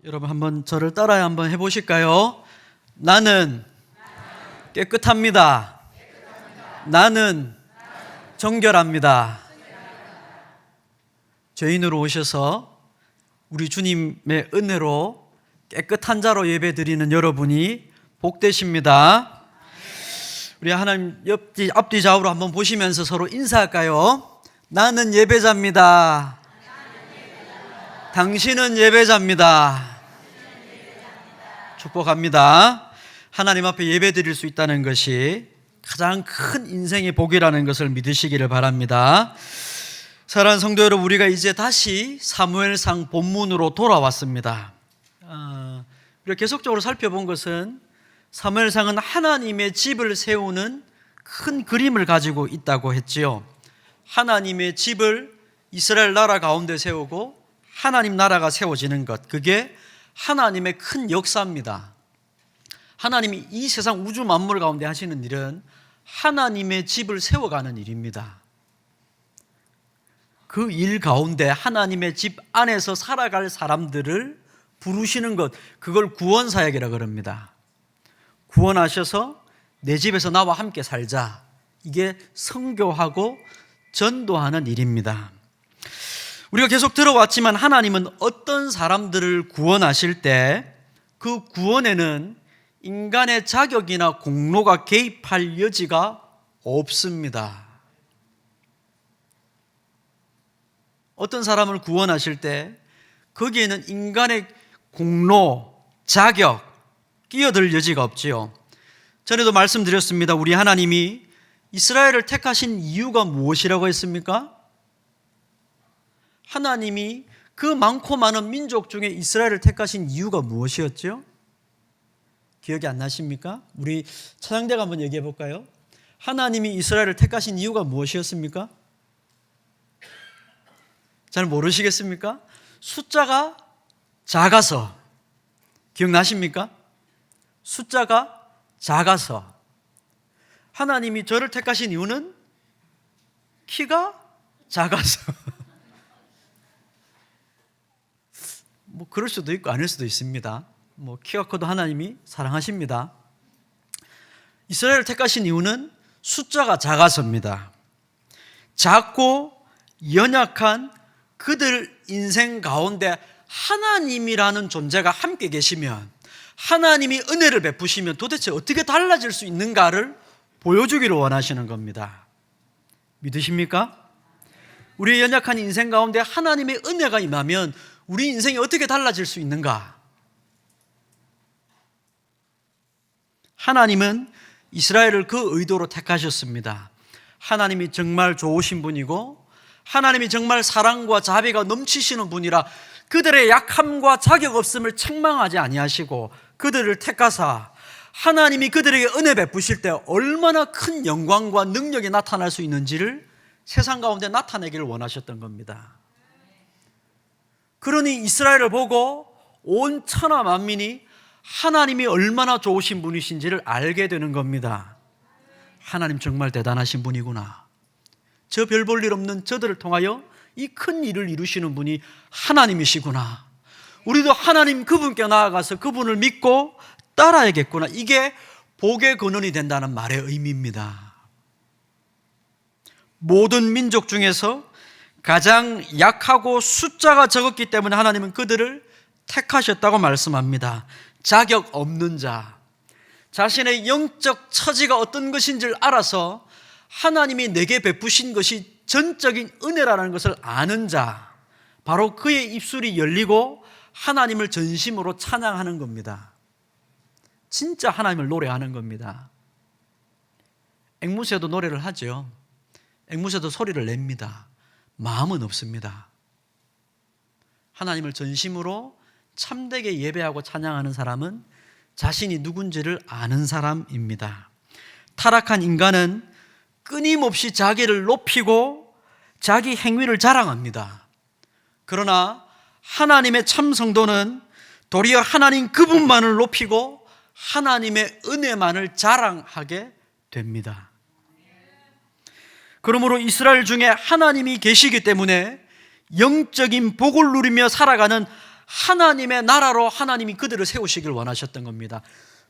여러분 한번 저를 따라해 한번 해보실까요? 나는 깨끗합니다. 나는 정결합니다. 죄인으로 오셔서 우리 주님의 은혜로 깨끗한 자로 예배드리는 여러분이 복되십니다. 우리 하나님 앞뒤 좌우로 한번 보시면서 서로 인사할까요? 나는 예배자입니다. 당신은 예배자입니다. 축복합니다. 하나님 앞에 예배드릴 수 있다는 것이 가장 큰 인생의 복이라는 것을 믿으시기를 바랍니다. 사랑하는 성도 여러분, 우리가 이제 다시 사무엘상 본문으로 돌아왔습니다. 우리가 계속적으로 살펴본 것은 사무엘상은 하나님의 집을 세우는 큰 그림을 가지고 있다고 했지요. 하나님의 집을 이스라엘 나라 가운데 세우고 하나님 나라가 세워지는 것, 그게 하나님의 큰 역사입니다. 하나님이 이 세상 우주 만물 가운데 하시는 일은 하나님의 집을 세워가는 일입니다. 그 일 가운데 하나님의 집 안에서 살아갈 사람들을 부르시는 것, 그걸 구원사역이라고 그럽니다. 구원하셔서 내 집에서 나와 함께 살자, 이게 선교하고 전도하는 일입니다. 우리가 계속 들어왔지만 하나님은 어떤 사람들을 구원하실 때 그 구원에는 인간의 자격이나 공로가 개입할 여지가 없습니다. 어떤 사람을 구원하실 때 거기에는 인간의 공로, 자격, 끼어들 여지가 없지요. 전에도 말씀드렸습니다. 우리 하나님이 이스라엘을 택하신 이유가 무엇이라고 했습니까? 하나님이 그 많고 많은 민족 중에 이스라엘을 택하신 이유가 무엇이었죠? 기억이 안 나십니까? 우리 차장대가 한번 얘기해 볼까요? 하나님이 이스라엘을 택하신 이유가 무엇이었습니까? 잘 모르시겠습니까? 숫자가 작아서. 기억나십니까? 숫자가 작아서. 하나님이 저를 택하신 이유는 키가 작아서. 그럴 수도 있고 아닐 수도 있습니다. 키가 커도 하나님이 사랑하십니다. 이스라엘을 택하신 이유는 숫자가 작아서입니다. 작고 연약한 그들 인생 가운데 하나님이라는 존재가 함께 계시면, 하나님이 은혜를 베푸시면 도대체 어떻게 달라질 수 있는가를 보여주기를 원하시는 겁니다. 믿으십니까? 우리의 연약한 인생 가운데 하나님의 은혜가 임하면 우리 인생이 어떻게 달라질 수 있는가? 하나님은 이스라엘을 그 의도로 택하셨습니다. 하나님이 정말 좋으신 분이고 하나님이 정말 사랑과 자비가 넘치시는 분이라 그들의 약함과 자격 없음을 책망하지 아니하시고 그들을 택하사 하나님이 그들에게 은혜 베푸실 때 얼마나 큰 영광과 능력이 나타날 수 있는지를 세상 가운데 나타내기를 원하셨던 겁니다. 그러니 이스라엘을 보고 온 천하 만민이 하나님이 얼마나 좋으신 분이신지를 알게 되는 겁니다. 하나님 정말 대단하신 분이구나. 저 별 볼 일 없는 저들을 통하여 이 큰 일을 이루시는 분이 하나님이시구나. 우리도 하나님 그분께 나아가서 그분을 믿고 따라야겠구나. 이게 복의 근원이 된다는 말의 의미입니다. 모든 민족 중에서 가장 약하고 숫자가 적었기 때문에 하나님은 그들을 택하셨다고 말씀합니다. 자격 없는 자, 자신의 영적 처지가 어떤 것인지를 알아서 하나님이 내게 베푸신 것이 전적인 은혜라는 것을 아는 자, 바로 그의 입술이 열리고 하나님을 전심으로 찬양하는 겁니다. 진짜 하나님을 노래하는 겁니다. 앵무새도 노래를 하죠. 앵무새도 소리를 냅니다. 마음은 없습니다. 하나님을 전심으로 참되게 예배하고 찬양하는 사람은 자신이 누군지를 아는 사람입니다. 타락한 인간은 끊임없이 자기를 높이고 자기 행위를 자랑합니다. 그러나 하나님의 참 성도는 도리어 하나님 그분만을 높이고 하나님의 은혜만을 자랑하게 됩니다. 그러므로 이스라엘 중에 하나님이 계시기 때문에 영적인 복을 누리며 살아가는 하나님의 나라로 하나님이 그들을 세우시길 원하셨던 겁니다.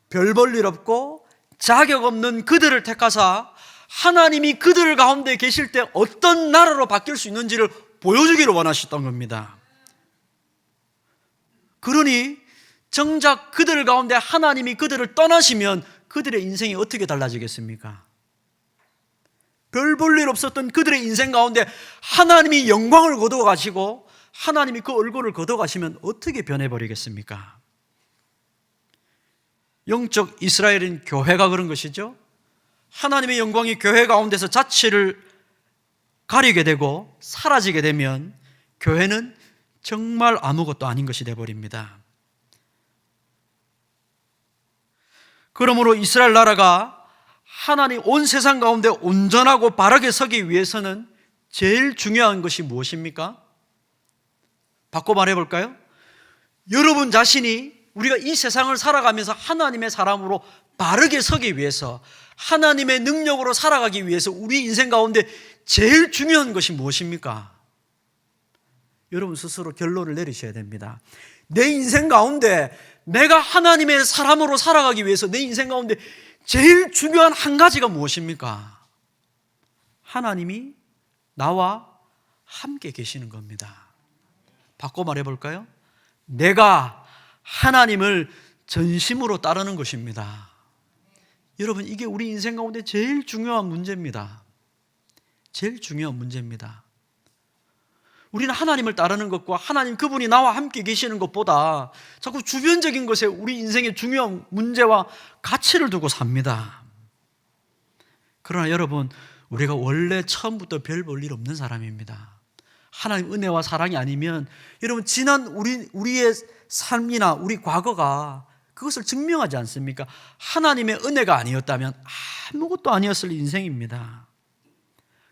별 볼 일 없고 자격 없는 그들을 택하사 하나님이 그들 가운데 계실 때 어떤 나라로 바뀔 수 있는지를 보여주기를 원하셨던 겁니다. 그러니 정작 그들 가운데 하나님이 그들을 떠나시면 그들의 인생이 어떻게 달라지겠습니까? 별 볼 일 없었던 그들의 인생 가운데 하나님이 영광을 거두어 가시고 하나님이 그 얼굴을 거두어 가시면 어떻게 변해버리겠습니까? 영적 이스라엘인 교회가 그런 것이죠. 하나님의 영광이 교회 가운데서 자취를 가리게 되고 사라지게 되면 교회는 정말 아무것도 아닌 것이 되어버립니다. 그러므로 이스라엘 나라가 하나님 온 세상 가운데 온전하고 바르게 서기 위해서는 제일 중요한 것이 무엇입니까? 바꿔 말해볼까요? 여러분 자신이 우리가 이 세상을 살아가면서 하나님의 사람으로 바르게 서기 위해서, 하나님의 능력으로 살아가기 위해서 우리 인생 가운데 제일 중요한 것이 무엇입니까? 여러분 스스로 결론을 내리셔야 됩니다. 내 인생 가운데 내가 하나님의 사람으로 살아가기 위해서 내 인생 가운데 제일 중요한 한 가지가 무엇입니까? 하나님이 나와 함께 계시는 겁니다. 바꿔 말해볼까요? 내가 하나님을 전심으로 따르는 것입니다. 여러분, 이게 우리 인생 가운데 제일 중요한 문제입니다. 제일 중요한 문제입니다. 우리는 하나님을 따르는 것과 하나님 그분이 나와 함께 계시는 것보다 자꾸 주변적인 것에 우리 인생의 중요한 문제와 가치를 두고 삽니다. 그러나 여러분, 우리가 원래 처음부터 별 볼 일 없는 사람입니다. 하나님 은혜와 사랑이 아니면 여러분 지난 우리의 삶이나 우리 과거가 그것을 증명하지 않습니까? 하나님의 은혜가 아니었다면 아무것도 아니었을 인생입니다.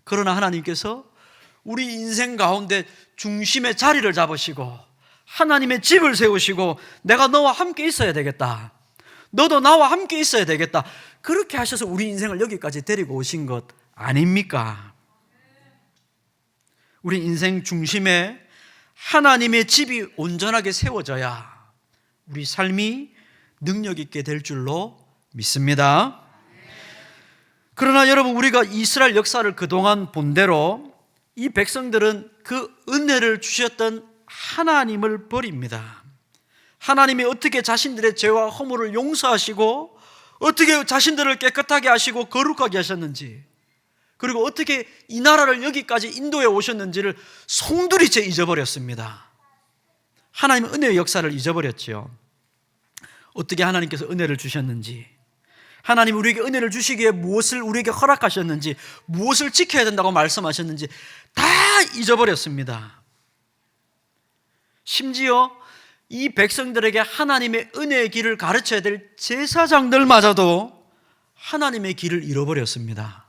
그러나 하나님께서 우리 인생 가운데 중심의 자리를 잡으시고 하나님의 집을 세우시고 내가 너와 함께 있어야 되겠다, 너도 나와 함께 있어야 되겠다, 그렇게 하셔서 우리 인생을 여기까지 데리고 오신 것 아닙니까? 우리 인생 중심에 하나님의 집이 온전하게 세워져야 우리 삶이 능력 있게 될 줄로 믿습니다. 그러나 여러분, 우리가 이스라엘 역사를 그동안 본 대로 이 백성들은 그 은혜를 주셨던 하나님을 버립니다. 하나님이 어떻게 자신들의 죄와 허물을 용서하시고 어떻게 자신들을 깨끗하게 하시고 거룩하게 하셨는지, 그리고 어떻게 이 나라를 여기까지 인도해 오셨는지를 송두리째 잊어버렸습니다. 하나님은 은혜의 역사를 잊어버렸죠. 어떻게 하나님께서 은혜를 주셨는지, 하나님 우리에게 은혜를 주시기에 무엇을 우리에게 허락하셨는지, 무엇을 지켜야 된다고 말씀하셨는지 다 잊어버렸습니다. 심지어 이 백성들에게 하나님의 은혜의 길을 가르쳐야 될 제사장들마저도 하나님의 길을 잃어버렸습니다.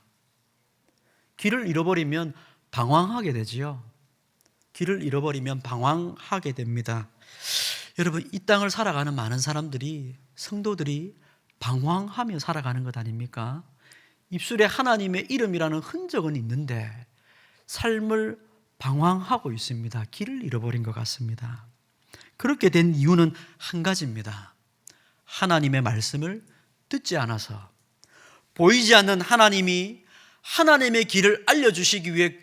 길을 잃어버리면 방황하게 되지요. 길을 잃어버리면 방황하게 됩니다. 여러분, 이 땅을 살아가는 많은 사람들이, 성도들이 방황하며 살아가는 것 아닙니까? 입술에 하나님의 이름이라는 흔적은 있는데 삶을 방황하고 있습니다. 길을 잃어버린 것 같습니다. 그렇게 된 이유는 한 가지입니다. 하나님의 말씀을 듣지 않아서, 보이지 않는 하나님이 하나님의 길을 알려주시기 위해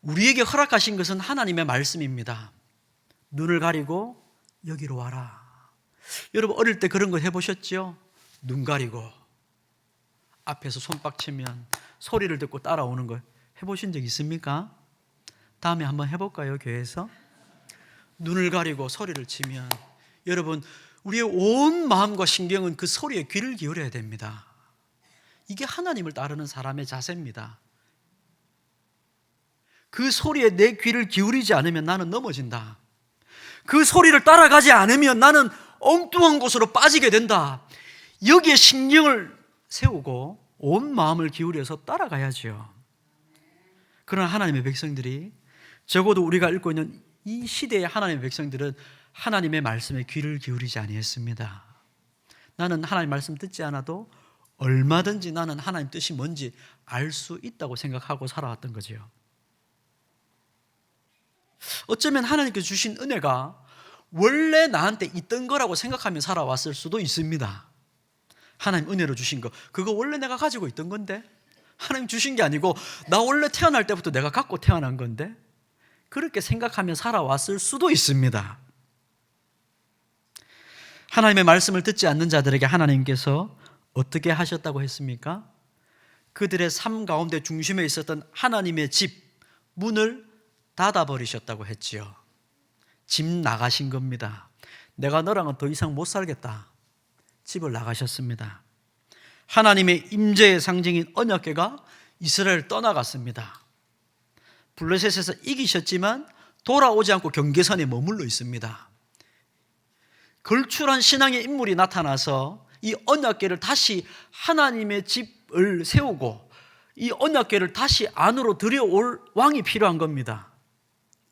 우리에게 허락하신 것은 하나님의 말씀입니다. 눈을 가리고 여기로 와라. 여러분, 어릴 때 그런 거 해보셨죠? 눈 가리고 앞에서 손빡치면 소리를 듣고 따라오는 거 해보신 적 있습니까? 다음에 한번 해볼까요? 교회에서 눈을 가리고 소리를 치면 여러분, 우리의 온 마음과 신경은 그 소리에 귀를 기울여야 됩니다. 이게 하나님을 따르는 사람의 자세입니다. 그 소리에 내 귀를 기울이지 않으면 나는 넘어진다. 그 소리를 따라가지 않으면 나는 엉뚱한 곳으로 빠지게 된다. 여기에 신경을 세우고 온 마음을 기울여서 따라가야죠. 그러나 하나님의 백성들이, 적어도 우리가 읽고 있는 이 시대의 하나님의 백성들은 하나님의 말씀에 귀를 기울이지 아니했습니다. 나는 하나님 말씀 듣지 않아도 얼마든지 나는 하나님 뜻이 뭔지 알 수 있다고 생각하고 살아왔던 거죠. 어쩌면 하나님께서 주신 은혜가 원래 나한테 있던 거라고 생각하며 살아왔을 수도 있습니다. 하나님 은혜로 주신 거, 그거 원래 내가 가지고 있던 건데, 하나님 주신 게 아니고 나 원래 태어날 때부터 내가 갖고 태어난 건데, 그렇게 생각하며 살아왔을 수도 있습니다. 하나님의 말씀을 듣지 않는 자들에게 하나님께서 어떻게 하셨다고 했습니까? 그들의 삶 가운데 중심에 있었던 하나님의 집 문을 닫아버리셨다고 했지요. 집 나가신 겁니다. 내가 너랑은 더 이상 못 살겠다. 집을 나가셨습니다. 하나님의 임재의 상징인 언약궤가 이스라엘을 떠나갔습니다. 블레셋에서 이기셨지만 돌아오지 않고 경계선에 머물러 있습니다. 걸출한 신앙의 인물이 나타나서 이 언약궤를 다시 하나님의 집을 세우고 이 언약궤를 다시 안으로 들여올 왕이 필요한 겁니다.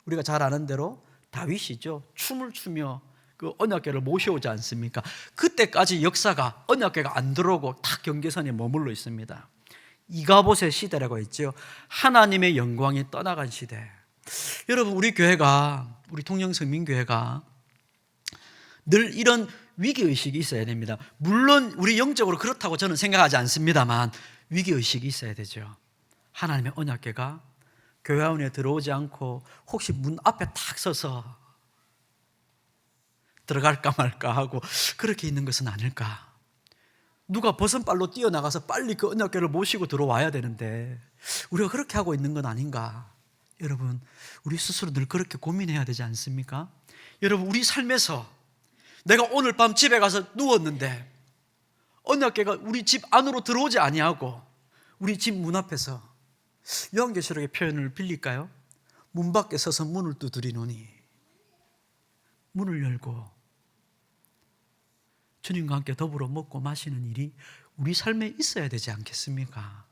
우리가 잘 아는 대로 다윗이죠. 춤을 추며 그 언약궤를 모셔오지 않습니까? 그때까지 역사가 언약궤가 안 들어오고 딱 경계선에 머물러 있습니다. 이가봇의 시대라고 했죠. 하나님의 영광이 떠나간 시대. 여러분, 우리 교회가, 우리 통영성민교회가 늘 이런 위기의식이 있어야 됩니다. 물론 우리 영적으로 그렇다고 저는 생각하지 않습니다만 위기의식이 있어야 되죠. 하나님의 언약궤가 교회 안에 들어오지 않고 혹시 문 앞에 탁 서서 들어갈까 말까 하고 그렇게 있는 것은 아닐까. 누가 버선발로 뛰어나가서 빨리 그 언약궤를 모시고 들어와야 되는데 우리가 그렇게 하고 있는 건 아닌가. 여러분, 우리 스스로 늘 그렇게 고민해야 되지 않습니까? 여러분, 우리 삶에서 내가 오늘 밤 집에 가서 누웠는데 언약궤가 우리 집 안으로 들어오지 아니하고 우리 집 문 앞에서, 요한계시록의 표현을 빌릴까요? 문 밖에 서서 문을 두드리노니, 문을 열고 주님과 함께 더불어 먹고 마시는 일이 우리 삶에 있어야 되지 않겠습니까?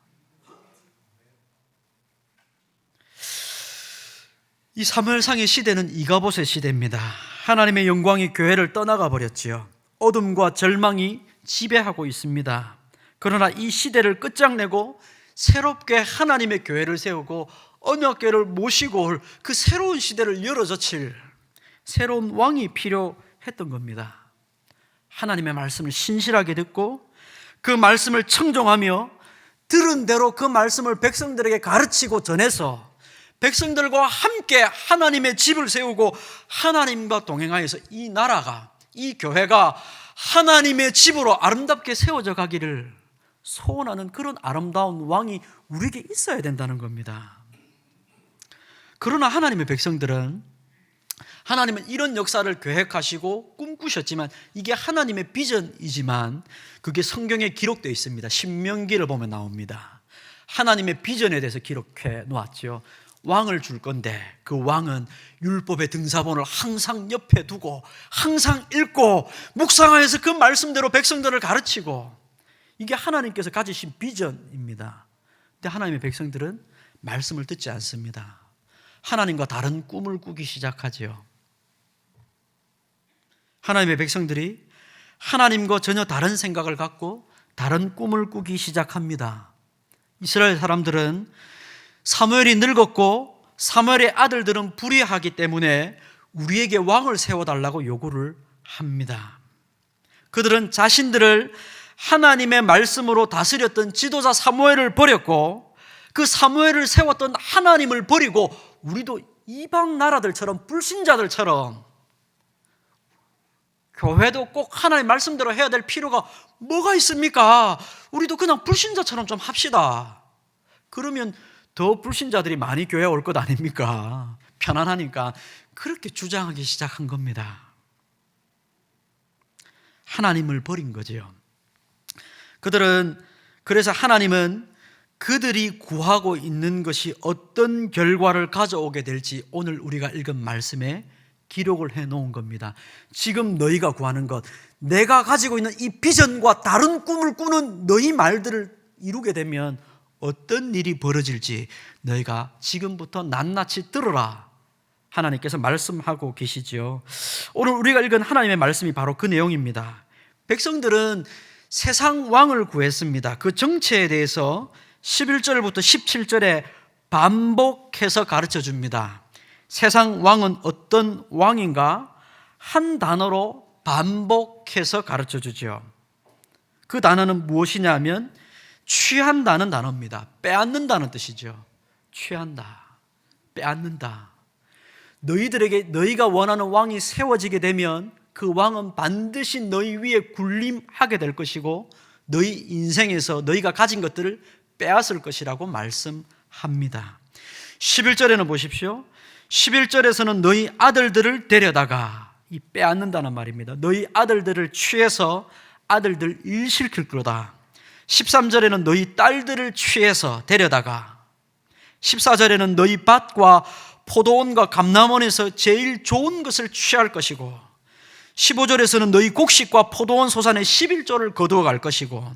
이 사무엘상의 시대는 이가봇의 시대입니다. 하나님의 영광이 교회를 떠나가 버렸지요. 어둠과 절망이 지배하고 있습니다. 그러나 이 시대를 끝장내고 새롭게 하나님의 교회를 세우고 언약궤를 모시고 올 그 새로운 시대를 열어젖힐 새로운 왕이 필요했던 겁니다. 하나님의 말씀을 신실하게 듣고 그 말씀을 청종하며 들은 대로 그 말씀을 백성들에게 가르치고 전해서 백성들과 함께 하나님의 집을 세우고 하나님과 동행하여서 이 나라가, 이 교회가 하나님의 집으로 아름답게 세워져 가기를 소원하는 그런 아름다운 왕이 우리에게 있어야 된다는 겁니다. 그러나 하나님의 백성들은, 하나님은 이런 역사를 계획하시고 꿈꾸셨지만 이게 하나님의 비전이지만 그게 성경에 기록되어 있습니다. 신명기를 보면 나옵니다. 하나님의 비전에 대해서 기록해 놓았죠. 왕을 줄 건데 그 왕은 율법의 등사본을 항상 옆에 두고 항상 읽고 묵상하여서 그 말씀대로 백성들을 가르치고, 이게 하나님께서 가지신 비전입니다. 근데 하나님의 백성들은 말씀을 듣지 않습니다. 하나님과 다른 꿈을 꾸기 시작하죠. 하나님의 백성들이 하나님과 전혀 다른 생각을 갖고 다른 꿈을 꾸기 시작합니다. 이스라엘 사람들은 사무엘이 늙었고 사무엘의 아들들은 불의하기 때문에 우리에게 왕을 세워달라고 요구를 합니다. 그들은 자신들을 하나님의 말씀으로 다스렸던 지도자 사무엘을 버렸고 그 사무엘을 세웠던 하나님을 버리고 우리도 이방 나라들처럼 불신자들처럼 교회도 꼭 하나님 말씀대로 해야 될 필요가 뭐가 있습니까? 우리도 그냥 불신자처럼 좀 합시다. 그러면 더 불신자들이 많이 교회에 올 것 아닙니까? 편안하니까 그렇게 주장하기 시작한 겁니다. 하나님을 버린 거죠. 그래서 하나님은 그들이 구하고 있는 것이 어떤 결과를 가져오게 될지 오늘 우리가 읽은 말씀에 기록을 해 놓은 겁니다. 지금 너희가 구하는 것, 내가 가지고 있는 이 비전과 다른 꿈을 꾸는 너희 말들을 이루게 되면 어떤 일이 벌어질지 너희가 지금부터 낱낱이 들어라. 하나님께서 말씀하고 계시죠. 오늘 우리가 읽은 하나님의 말씀이 바로 그 내용입니다. 백성들은 세상 왕을 구했습니다. 그 정체에 대해서 11절부터 17절에 반복해서 가르쳐 줍니다. 세상 왕은 어떤 왕인가? 한 단어로 반복해서 가르쳐 주죠. 그 단어는 무엇이냐면 취한다는 단어입니다. 빼앗는다는 뜻이죠. 취한다, 빼앗는다. 너희들에게 너희가 원하는 왕이 세워지게 되면 그 왕은 반드시 너희 위에 군림하게 될 것이고 너희 인생에서 너희가 가진 것들을 빼앗을 것이라고 말씀합니다. 11절에는 보십시오. 11절에서는 너희 아들들을 데려다가, 이 빼앗는다는 말입니다. 너희 아들들을 취해서 아들들 일시킬 거다. 13절에는 너희 딸들을 취해서 데려다가, 14절에는 너희 밭과 포도원과 감람원에서 제일 좋은 것을 취할 것이고, 15절에서는 너희 곡식과 포도원 소산의 11조를 거두어 갈 것이고,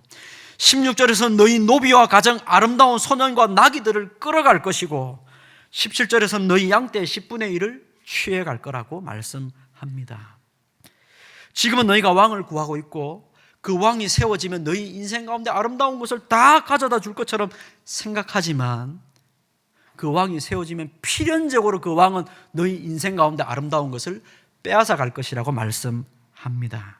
16절에서는 너희 노비와 가장 아름다운 소년과 나귀들을 끌어갈 것이고, 17절에서는 너희 양떼의 10분의 1을 취해 갈 거라고 말씀합니다. 지금은 너희가 왕을 구하고 있고 그 왕이 세워지면 너희 인생 가운데 아름다운 것을 다 가져다 줄 것처럼 생각하지만, 그 왕이 세워지면 필연적으로 그 왕은 너희 인생 가운데 아름다운 것을 빼앗아 갈 것이라고 말씀합니다.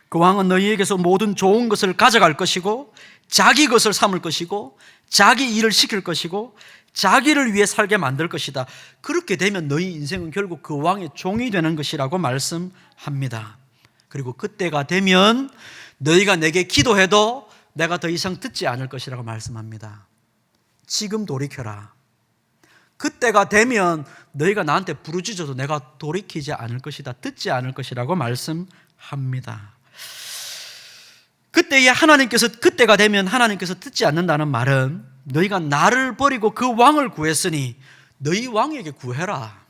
그 왕은 너희에게서 모든 좋은 것을 가져갈 것이고 자기 것을 삼을 것이고 자기 일을 시킬 것이고 자기를 위해 살게 만들 것이다. 그렇게 되면 너희 인생은 결국 그 왕의 종이 되는 것이라고 말씀합니다. 그리고 그때가 되면 너희가 내게 기도해도 내가 더 이상 듣지 않을 것이라고 말씀합니다. 지금 돌이켜라. 그때가 되면 너희가 나한테 부르짖어도 내가 돌이키지 않을 것이다, 듣지 않을 것이라고 말씀합니다. 그때에 하나님께서, 그때가 되면 하나님께서 듣지 않는다는 말은 너희가 나를 버리고 그 왕을 구했으니 너희 왕에게 구해라.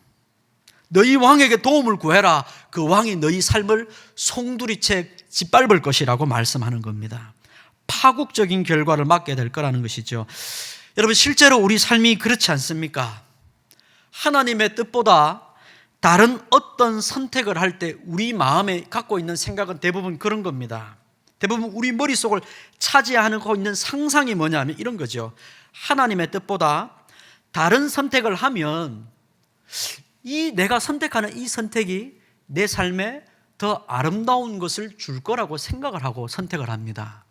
너희 왕에게 도움을 구해라. 그 왕이 너희 삶을 송두리째 짓밟을 것이라고 말씀하는 겁니다. 파국적인 결과를 맞게 될 거라는 것이죠. 여러분, 실제로 우리 삶이 그렇지 않습니까? 하나님의 뜻보다 다른 어떤 선택을 할 때 우리 마음에 갖고 있는 생각은 대부분 그런 겁니다. 대부분 우리 머릿속을 차지하고 있는 상상이 뭐냐면 이런 거죠. 하나님의 뜻보다 다른 선택을 하면 내가 선택하는 이 선택이 내 삶에 더 아름다운 것을 줄 거라고 생각을 하고 선택을 합니다.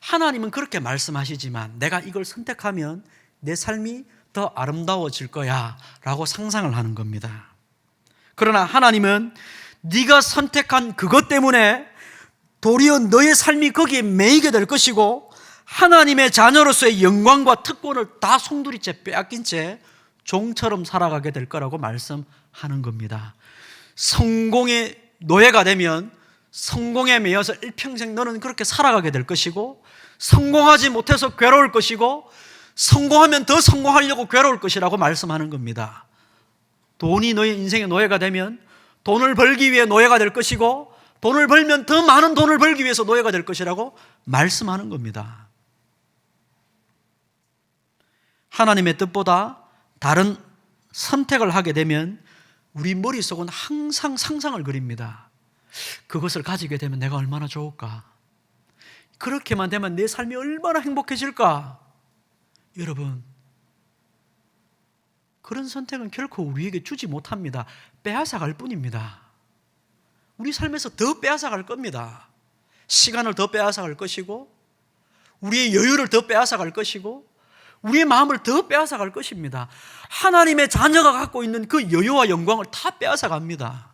하나님은 그렇게 말씀하시지만 내가 이걸 선택하면 내 삶이 더 아름다워질 거야 라고 상상을 하는 겁니다. 그러나 하나님은 네가 선택한 그것 때문에 도리어 너의 삶이 거기에 매이게 될 것이고 하나님의 자녀로서의 영광과 특권을 다 송두리째 빼앗긴 채 종처럼 살아가게 될 거라고 말씀하는 겁니다. 성공의 노예가 되면 성공에 매여서 일평생 너는 그렇게 살아가게 될 것이고, 성공하지 못해서 괴로울 것이고, 성공하면 더 성공하려고 괴로울 것이라고 말씀하는 겁니다. 돈이 너의 인생의 노예가 되면 돈을 벌기 위해 노예가 될 것이고, 돈을 벌면 더 많은 돈을 벌기 위해서 노예가 될 것이라고 말씀하는 겁니다. 하나님의 뜻보다 다른 선택을 하게 되면 우리 머릿속은 항상 상상을 그립니다. 그것을 가지게 되면 내가 얼마나 좋을까? 그렇게만 되면 내 삶이 얼마나 행복해질까? 여러분, 그런 선택은 결코 우리에게 주지 못합니다. 빼앗아갈 뿐입니다. 우리 삶에서 더 빼앗아갈 겁니다. 시간을 더 빼앗아갈 것이고, 우리의 여유를 더 빼앗아갈 것이고, 우리의 마음을 더 빼앗아갈 것입니다. 하나님의 자녀가 갖고 있는 그 여유와 영광을 다 빼앗아갑니다.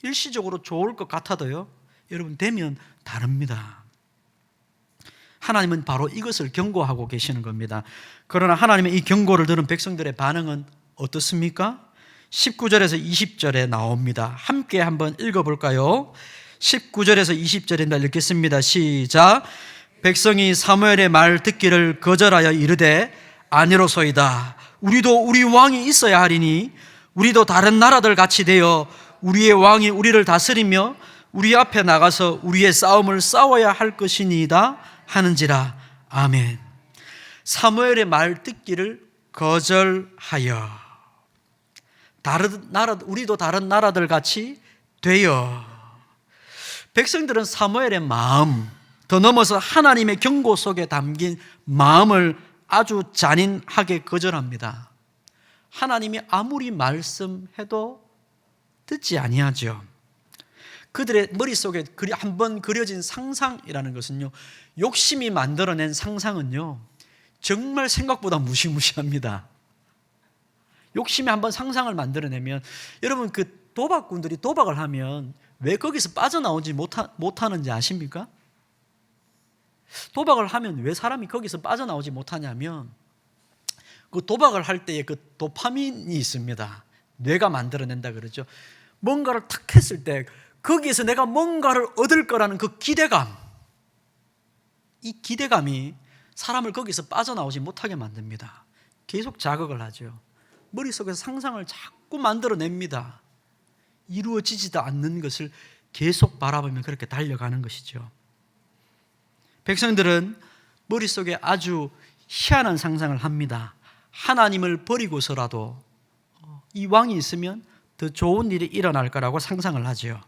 일시적으로 좋을 것 같아도요, 여러분, 되면 다릅니다. 하나님은 바로 이것을 경고하고 계시는 겁니다. 그러나 하나님의 이 경고를 들은 백성들의 반응은 어떻습니까? 19절에서 20절에 나옵니다. 함께 한번 읽어볼까요? 19절에서 20절입니다. 읽겠습니다. 시작. 백성이 사무엘의 말 듣기를 거절하여 이르되 아니로소이다. 우리도 우리 왕이 있어야 하리니 우리도 다른 나라들 같이 되어 우리의 왕이 우리를 다스리며 우리 앞에 나가서 우리의 싸움을 싸워야 할 것이니이다 하는지라. 아멘. 사무엘의 말 듣기를 거절하여 우리도 다른 나라들 같이 되어. 백성들은 사무엘의 마음, 더 넘어서 하나님의 경고 속에 담긴 마음을 아주 잔인하게 거절합니다. 하나님이 아무리 말씀해도 듣지 아니하죠. 그들의 머릿속에 한번 그려진 상상이라는 것은요, 욕심이 만들어낸 상상은요, 정말 생각보다 무시무시합니다. 욕심이 한번 상상을 만들어내면, 여러분 그 도박꾼들이 도박을 하면 왜 거기서 빠져나오지 못하는지 아십니까? 도박을 하면 왜 사람이 거기서 빠져나오지 못하냐면, 그 도박을 할 때에 그 도파민이 있습니다. 뇌가 만들어낸다 그러죠. 뭔가를 탁 했을 때 거기에서 내가 뭔가를 얻을 거라는 그 기대감, 이 기대감이 사람을 거기서 빠져나오지 못하게 만듭니다. 계속 자극을 하죠. 머릿속에서 상상을 자꾸 만들어냅니다. 이루어지지도 않는 것을 계속 바라보며 그렇게 달려가는 것이죠. 백성들은 머릿속에 아주 희한한 상상을 합니다. 하나님을 버리고서라도 이 왕이 있으면 더 좋은 일이 일어날 거라고 상상을 하죠.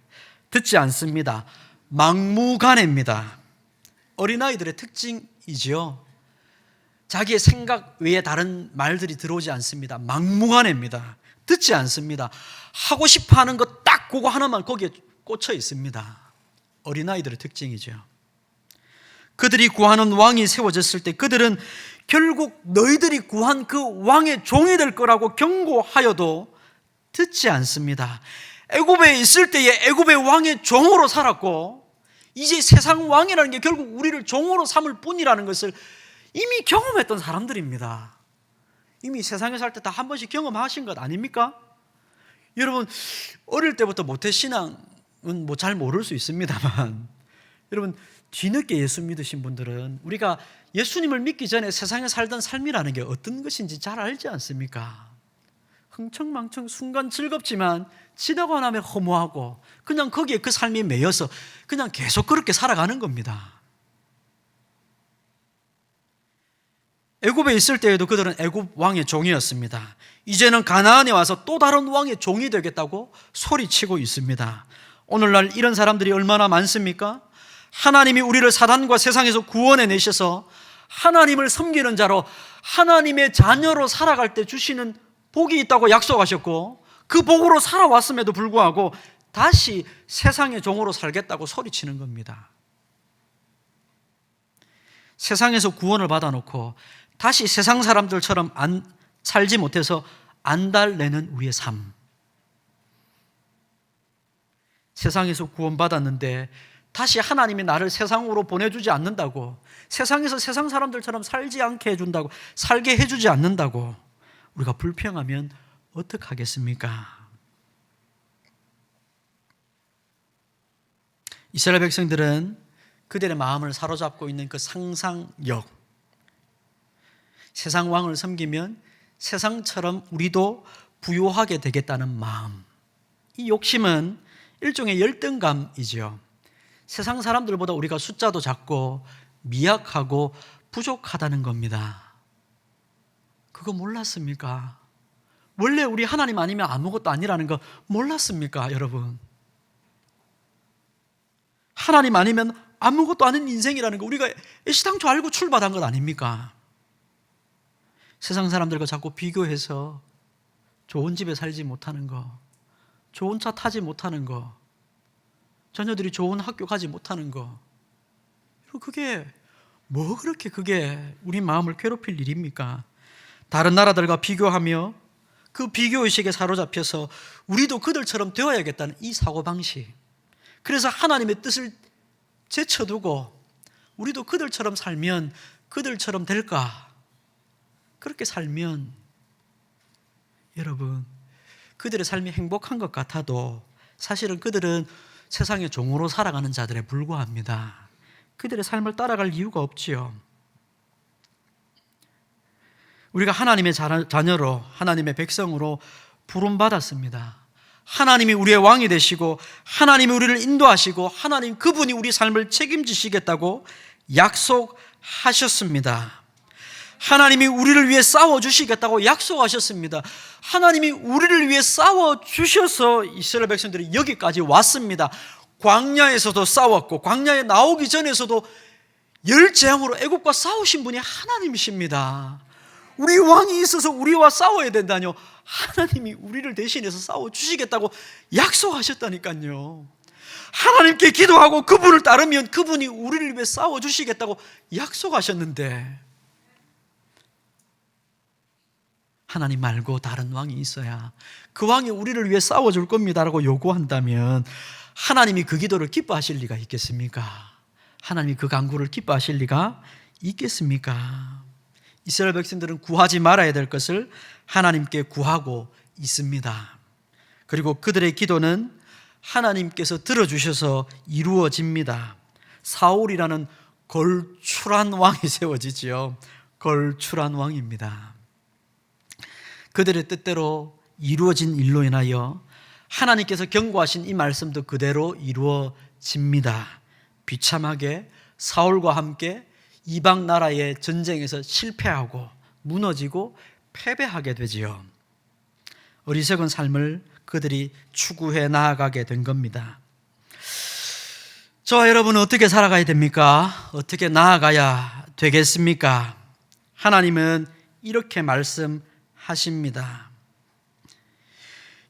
듣지 않습니다. 막무가내입니다. 어린아이들의 특징이죠. 자기의 생각 외에 다른 말들이 들어오지 않습니다. 막무가내입니다. 듣지 않습니다. 하고 싶어 하는 것 딱 그거 하나만 거기에 꽂혀 있습니다. 어린아이들의 특징이죠. 그들이 구하는 왕이 세워졌을 때 그들은 결국 너희들이 구한 그 왕의 종이 될 거라고 경고하여도 듣지 않습니다. 애굽에 있을 때에 애굽의 왕의 종으로 살았고, 이제 세상 왕이라는 게 결국 우리를 종으로 삼을 뿐이라는 것을 이미 경험했던 사람들입니다. 이미 세상에 살 때 다 한 번씩 경험하신 것 아닙니까? 여러분 어릴 때부터 모태신앙은 뭐 잘 모를 수 있습니다만, 여러분 뒤늦게 예수 믿으신 분들은 우리가 예수님을 믿기 전에 세상에 살던 삶이라는 게 어떤 것인지 잘 알지 않습니까? 흥청망청 순간 즐겁지만 지나고 나면 허무하고 그냥 거기에 그 삶이 매여서 그냥 계속 그렇게 살아가는 겁니다. 애굽에 있을 때에도 그들은 애굽 왕의 종이었습니다. 이제는 가나안에 와서 또 다른 왕의 종이 되겠다고 소리치고 있습니다. 오늘날 이런 사람들이 얼마나 많습니까? 하나님이 우리를 사단과 세상에서 구원해 내셔서 하나님을 섬기는 자로, 하나님의 자녀로 살아갈 때 주시는 복이 있다고 약속하셨고, 그 복으로 살아왔음에도 불구하고 다시 세상의 종으로 살겠다고 소리치는 겁니다. 세상에서 구원을 받아놓고 다시 세상 사람들처럼 살지 못해서 안달내는 우리의 삶. 세상에서 구원받았는데 다시 하나님이 나를 세상으로 보내주지 않는다고, 세상에서 세상 사람들처럼 살지 않게 해준다고, 살게 해주지 않는다고 우리가 불평하면 어떡하겠습니까? 이스라엘 백성들은 그들의 마음을 사로잡고 있는 그 상상력, 세상 왕을 섬기면 세상처럼 우리도 부유하게 되겠다는 마음, 이 욕심은 일종의 열등감이죠. 세상 사람들보다 우리가 숫자도 작고 미약하고 부족하다는 겁니다. 그거 몰랐습니까? 원래 우리 하나님 아니면 아무것도 아니라는 거 몰랐습니까, 여러분? 하나님 아니면 아무것도 아닌 인생이라는 거 우리가 애시당초 알고 출발한 것 아닙니까? 세상 사람들과 자꾸 비교해서 좋은 집에 살지 못하는 거, 좋은 차 타지 못하는 거, 자녀들이 좋은 학교 가지 못하는 거, 그게 뭐 그렇게 그게 우리 마음을 괴롭힐 일입니까? 다른 나라들과 비교하며 그 비교의식에 사로잡혀서 우리도 그들처럼 되어야겠다는 이 사고방식, 그래서 하나님의 뜻을 제쳐두고 우리도 그들처럼 살면 그들처럼 될까? 그렇게 살면 여러분, 그들의 삶이 행복한 것 같아도 사실은 그들은 세상의 종으로 살아가는 자들에 불과합니다. 그들의 삶을 따라갈 이유가 없지요. 우리가 하나님의 자녀로, 하나님의 백성으로 부름받았습니다. 하나님이 우리의 왕이 되시고 하나님이 우리를 인도하시고 하나님 그분이 우리 삶을 책임지시겠다고 약속하셨습니다. 하나님이 우리를 위해 싸워주시겠다고 약속하셨습니다. 하나님이 우리를 위해 싸워주셔서 이스라엘 백성들이 여기까지 왔습니다. 광야에서도 싸웠고 광야에 나오기 전에서도 열 재앙으로 애국과 싸우신 분이 하나님이십니다. 우리 왕이 있어서 우리와 싸워야 된다뇨. 하나님이 우리를 대신해서 싸워주시겠다고 약속하셨다니까요. 하나님께 기도하고 그분을 따르면 그분이 우리를 위해 싸워주시겠다고 약속하셨는데, 하나님 말고 다른 왕이 있어야 그 왕이 우리를 위해 싸워줄 겁니다라고 요구한다면 하나님이 그 기도를 기뻐하실 리가 있겠습니까? 하나님이 그 간구를 기뻐하실 리가 있겠습니까? 이스라엘 백성들은 구하지 말아야 될 것을 하나님께 구하고 있습니다. 그리고 그들의 기도는 하나님께서 들어주셔서 이루어집니다. 사울이라는 걸출한 왕이 세워지지요. 걸출한 왕입니다. 그들의 뜻대로 이루어진 일로 인하여 하나님께서 경고하신 이 말씀도 그대로 이루어집니다. 비참하게 사울과 함께 이방 나라의 전쟁에서 실패하고 무너지고 패배하게 되지요. 어리석은 삶을 그들이 추구해 나아가게 된 겁니다. 저와 여러분은 어떻게 살아가야 됩니까? 어떻게 나아가야 되겠습니까? 하나님은 이렇게 말씀하십니다.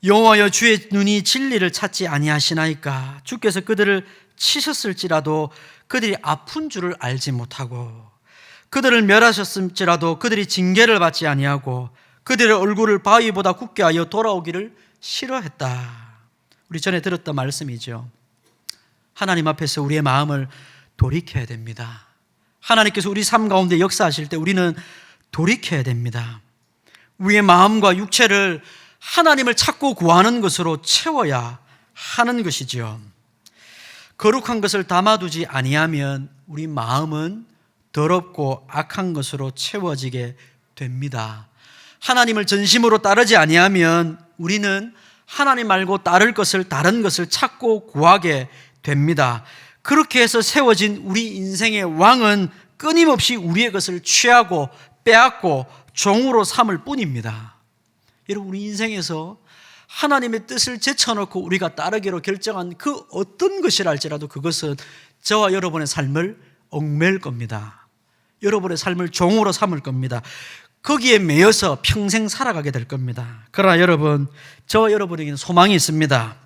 여호와여, 주의 눈이 진리를 찾지 아니하시나이까? 주께서 그들을 치셨을지라도 그들이 아픈 줄을 알지 못하고, 그들을 멸하셨을지라도 그들이 징계를 받지 아니하고, 그들의 얼굴을 바위보다 굳게 하여 돌아오기를 싫어했다. 우리 전에 들었던 말씀이죠. 하나님 앞에서 우리의 마음을 돌이켜야 됩니다. 하나님께서 우리 삶 가운데 역사하실 때 우리는 돌이켜야 됩니다. 우리의 마음과 육체를 하나님을 찾고 구하는 것으로 채워야 하는 것이지요. 거룩한 것을 담아두지 아니하면 우리 마음은 더럽고 악한 것으로 채워지게 됩니다. 하나님을 전심으로 따르지 아니하면 우리는 하나님 말고 따를 것을, 다른 것을 찾고 구하게 됩니다. 그렇게 해서 세워진 우리 인생의 왕은 끊임없이 우리의 것을 취하고 빼앗고 종으로 삼을 뿐입니다. 여러분, 우리 인생에서 하나님의 뜻을 제쳐놓고 우리가 따르기로 결정한 그 어떤 것이라 할지라도 그것은 저와 여러분의 삶을 얽매일 겁니다. 여러분의 삶을 종으로 삼을 겁니다. 거기에 매여서 평생 살아가게 될 겁니다. 그러나 여러분, 저와 여러분에게는 소망이 있습니다.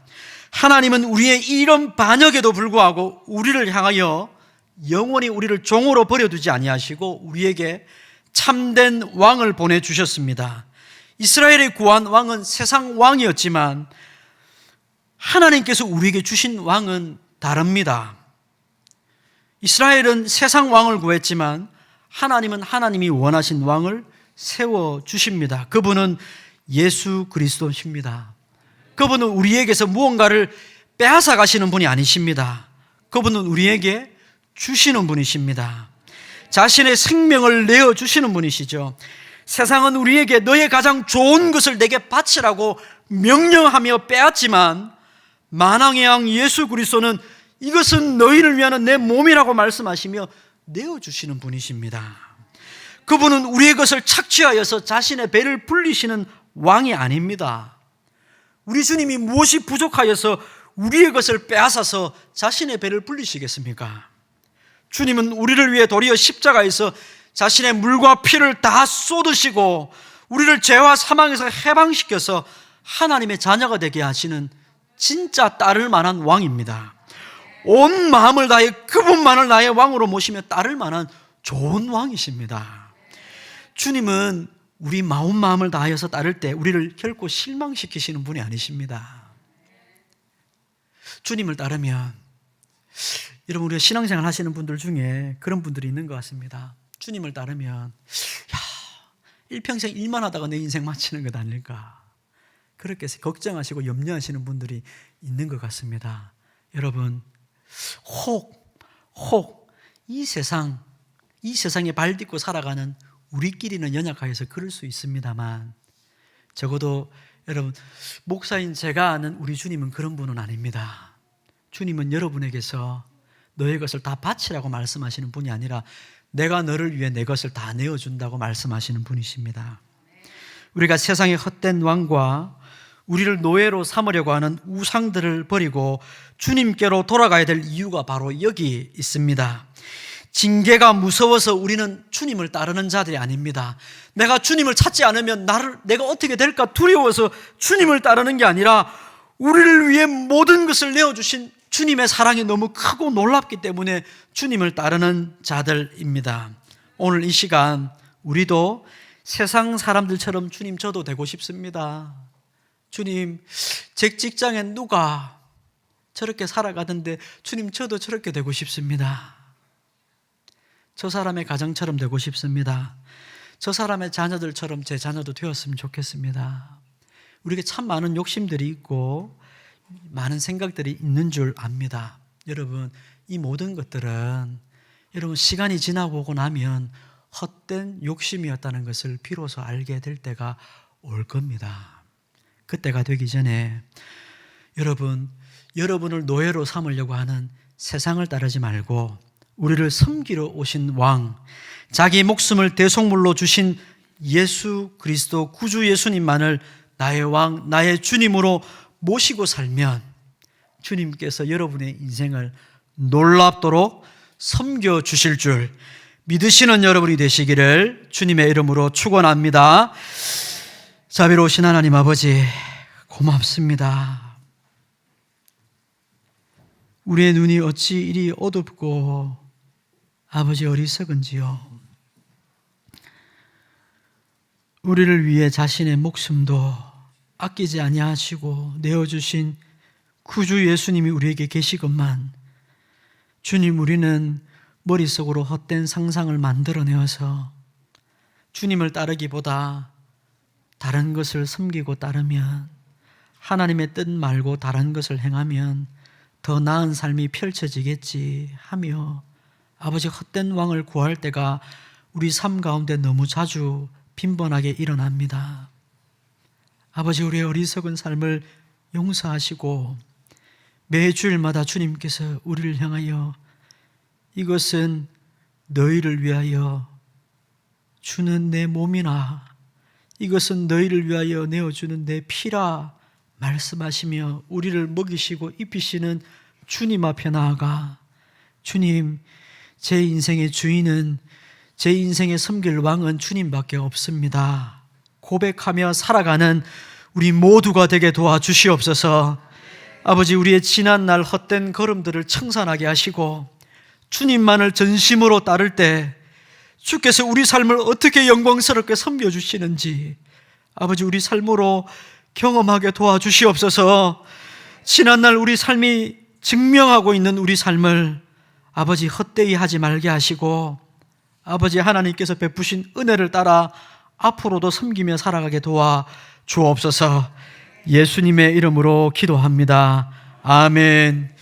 하나님은 우리의 이런 반역에도 불구하고 우리를 향하여 영원히 우리를 종으로 버려두지 아니하시고 우리에게 참된 왕을 보내주셨습니다. 이스라엘의 구한 왕은 세상 왕이었지만 하나님께서 우리에게 주신 왕은 다릅니다. 이스라엘은 세상 왕을 구했지만 하나님은 하나님이 원하신 왕을 세워주십니다. 그분은 예수 그리스도십니다. 그분은 우리에게서 무언가를 빼앗아 가시는 분이 아니십니다. 그분은 우리에게 주시는 분이십니다. 자신의 생명을 내어주시는 분이시죠. 세상은 우리에게 너의 가장 좋은 것을 내게 바치라고 명령하며 빼앗지만 만왕의 왕 예수 그리스도는 이것은 너희를 위한 내 몸이라고 말씀하시며 내어주시는 분이십니다. 그분은 우리의 것을 착취하여서 자신의 배를 불리시는 왕이 아닙니다. 우리 주님이 무엇이 부족하여서 우리의 것을 빼앗아서 자신의 배를 불리시겠습니까? 주님은 우리를 위해 도리어 십자가에서 자신의 물과 피를 다 쏟으시고 우리를 죄와 사망에서 해방시켜서 하나님의 자녀가 되게 하시는 진짜 따를 만한 왕입니다. 온 마음을 다해 그분만을 나의 왕으로 모시며 따를 만한 좋은 왕이십니다. 주님은 우리 마음을 다하여서 따를 때 우리를 결코 실망시키시는 분이 아니십니다. 주님을 따르면, 여러분, 우리가 신앙생활 하시는 분들 중에 그런 분들이 있는 것 같습니다. 주님을 따르면 일평생 일만 하다가 내 인생 마치는 것 아닐까, 그렇게 걱정하시고 염려하시는 분들이 있는 것 같습니다. 여러분, 혹 이 세상에 발 딛고 살아가는 우리끼리는 연약하여서 그럴 수 있습니다만, 적어도 여러분, 목사인 제가 아는 우리 주님은 그런 분은 아닙니다. 주님은 여러분에게서 너의 것을 다 바치라고 말씀하시는 분이 아니라 내가 너를 위해 내 것을 다 내어준다고 말씀하시는 분이십니다. 우리가 세상의 헛된 왕과 우리를 노예로 삼으려고 하는 우상들을 버리고 주님께로 돌아가야 될 이유가 바로 여기 있습니다. 징계가 무서워서 우리는 주님을 따르는 자들이 아닙니다. 내가 주님을 찾지 않으면 내가 어떻게 될까 두려워서 주님을 따르는 게 아니라 우리를 위해 모든 것을 내어주신 주님의 사랑이 너무 크고 놀랍기 때문에 주님을 따르는 자들입니다. 오늘 이 시간 우리도 세상 사람들처럼 주님 저도 되고 싶습니다. 주님, 제 직장에 누가 저렇게 살아가던데 주님 저도 저렇게 되고 싶습니다. 저 사람의 가정처럼 되고 싶습니다. 저 사람의 자녀들처럼 제 자녀도 되었으면 좋겠습니다. 우리에게 참 많은 욕심들이 있고 많은 생각들이 있는 줄 압니다. 여러분, 이 모든 것들은 여러분 시간이 지나고 오고 나면 헛된 욕심이었다는 것을 비로소 알게 될 때가 올 겁니다. 그때가 되기 전에 여러분을 노예로 삼으려고 하는 세상을 따르지 말고 우리를 섬기러 오신 왕, 자기 목숨을 대속물로 주신 예수 그리스도 구주 예수님만을 나의 왕, 나의 주님으로 모시고 살면 주님께서 여러분의 인생을 놀랍도록 섬겨주실 줄 믿으시는 여러분이 되시기를 주님의 이름으로 축원합니다. 자비로우신 하나님 아버지, 고맙습니다. 우리의 눈이 어찌 이리 어둡고 아버지 어리석은지요. 우리를 위해 자신의 목숨도 아끼지 아니하시고 내어주신 구주 예수님이 우리에게 계시건만 주님, 우리는 머릿속으로 헛된 상상을 만들어내어서 주님을 따르기보다 다른 것을 섬기고 따르면, 하나님의 뜻 말고 다른 것을 행하면 더 나은 삶이 펼쳐지겠지 하며 아버지, 헛된 왕을 구할 때가 우리 삶 가운데 너무 자주 빈번하게 일어납니다. 아버지, 우리의 어리석은 삶을 용서하시고 매 주일마다 주님께서 우리를 향하여 이것은 너희를 위하여 주는 내 몸이나 이것은 너희를 위하여 내어주는 내 피라 말씀하시며 우리를 먹이시고 입히시는 주님 앞에 나아가, 주님, 제 인생의 주인은, 제 인생의 섬길 왕은 주님밖에 없습니다 고백하며 살아가는 우리 모두가 되게 도와주시옵소서. 아버지, 우리의 지난날 헛된 걸음들을 청산하게 하시고 주님만을 전심으로 따를 때 주께서 우리 삶을 어떻게 영광스럽게 섬겨주시는지 아버지, 우리 삶으로 경험하게 도와주시옵소서. 지난날 우리 삶이 증명하고 있는 우리 삶을 아버지 헛되이 하지 말게 하시고 아버지, 하나님께서 베푸신 은혜를 따라 앞으로도 섬기며 살아가게 도와 주옵소서. 예수님의 이름으로 기도합니다. 아멘.